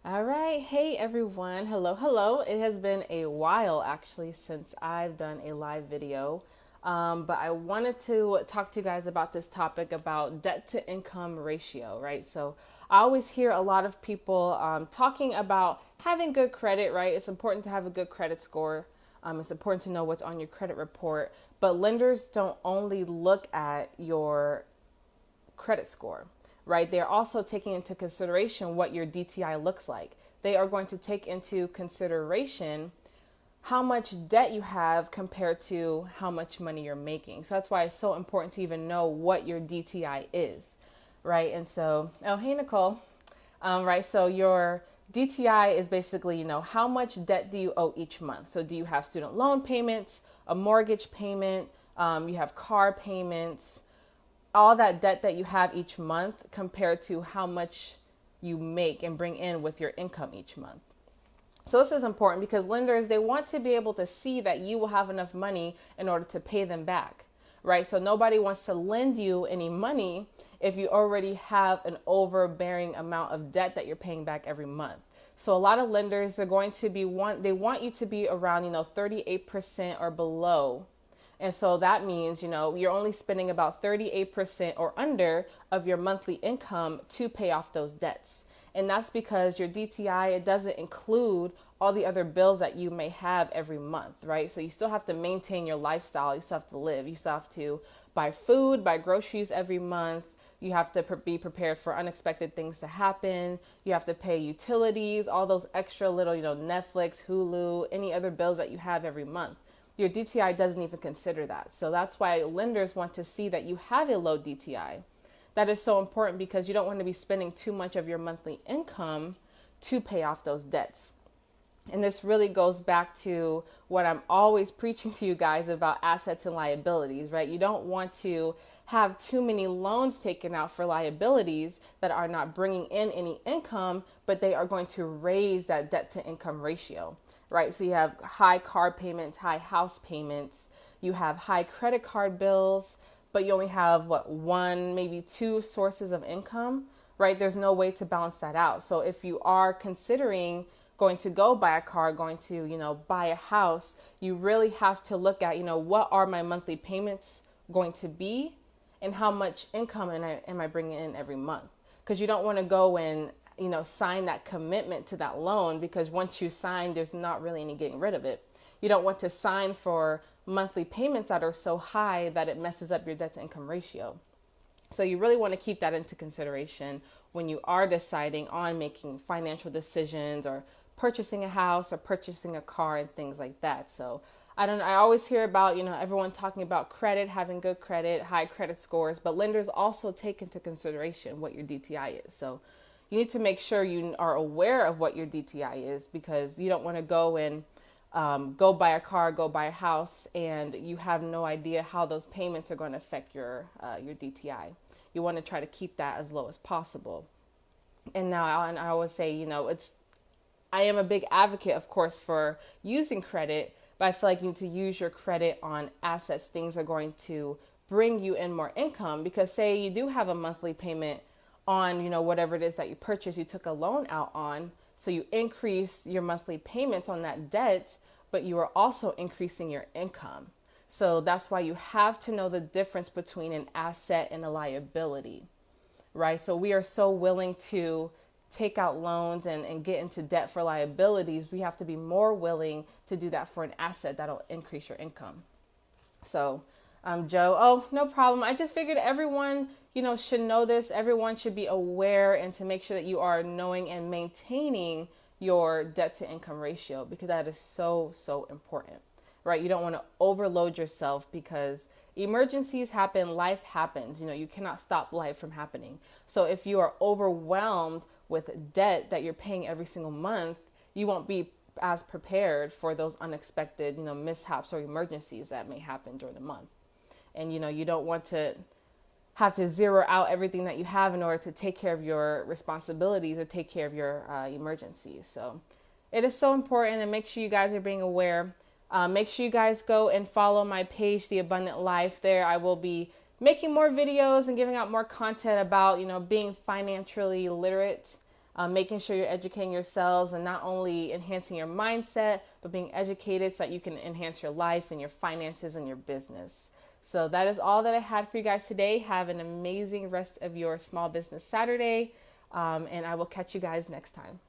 All right. Hey, everyone. Hello, hello. It has been a while actually since I've done a live video. But I wanted to talk to you guys about this topic about debt to income ratio, right? So I always hear a lot of people talking about having good credit, right? It's important to have a good credit score. It's important to know what's on your credit report. But lenders don't only look at your credit score, right? They're also taking into consideration what your DTI looks like. They are going to take into consideration how much debt you have compared to how much money you're making. So that's why it's so important to even know what your DTI is, right? And so, oh, hey, Nicole. Right. So your DTI is basically, how much debt do you owe each month? So do you have student loan payments, a mortgage payment, you have car payments, all that debt that you have each month compared to how much you make and bring in with your income each month. So this is important because lenders, they want to be able to see that you will have enough money in order to pay them back, right? So nobody wants to lend you any money if you already have an overbearing amount of debt that you're paying back every month. So a lot of lenders are going to they want you to be around, 38% or below. And so that means, you're only spending about 38% or under of your monthly income to pay off those debts. And that's because your DTI, it doesn't include all the other bills that you may have every month, right? So you still have to maintain your lifestyle. You still have to live. You still have to buy food, buy groceries every month. You have to be prepared for unexpected things to happen. You have to pay utilities, all those extra little, Netflix, Hulu, any other bills that you have every month. Your DTI doesn't even consider that. So that's why lenders want to see that you have a low DTI. That is so important because you don't want to be spending too much of your monthly income to pay off those debts. And this really goes back to what I'm always preaching to you guys about assets and liabilities, right? You don't want to have too many loans taken out for liabilities that are not bringing in any income, but they are going to raise that debt to income ratio, right? So you have high car payments, high house payments, you have high credit card bills, but you only have one, maybe two sources of income, right? There's no way to balance that out. So if you are considering going to go buy a car, going to, buy a house, you really have to look at, what are my monthly payments going to be and how much income am I bringing in every month? Because you don't want to go and, sign that commitment to that loan because once you sign, there's not really any getting rid of it. You don't want to sign for monthly payments that are so high that it messes up your debt to income ratio. So you really want to keep that into consideration when you are deciding on making financial decisions or purchasing a house or purchasing a car and things like that. So I always hear about, everyone talking about credit, having good credit, high credit scores, but lenders also take into consideration what your DTI is. So you need to make sure you are aware of what your DTI is because you don't want to go and go buy a car, go buy a house, and you have no idea how those payments are going to affect your DTI. You want to try to keep that as low as possible. And I always say, I am a big advocate, of course, for using credit, but I feel like you need to use your credit on assets. Things are going to bring you in more income because say you do have a monthly payment on, whatever it is that you purchased, you took a loan out on. So you increase your monthly payments on that debt, but you are also increasing your income. So that's why you have to know the difference between an asset and a liability, right? So we are so willing to take out loans and get into debt for liabilities. We have to be more willing to do that for an asset that'll increase your income. So Joe, oh, no problem. I just figured everyone, should know this. Everyone should be aware and to make sure that you are knowing and maintaining your debt to income ratio because that is so, so important, right? You don't want to overload yourself because emergencies happen, life happens. You cannot stop life from happening. So if you are overwhelmed with debt that you're paying every single month, you won't be as prepared for those unexpected, mishaps or emergencies that may happen during the month. And, you don't want to have to zero out everything that you have in order to take care of your responsibilities or take care of your emergencies. So it is so important, and make sure you guys are being aware. Make sure you guys go and follow my page, The Abundant Life. There I will be making more videos and giving out more content about, being financially literate making sure you're educating yourselves and not only enhancing your mindset, but being educated so that you can enhance your life and your finances and your business. So that is all that I had for you guys today. Have an amazing rest of your Small Business Saturday, and I will catch you guys next time.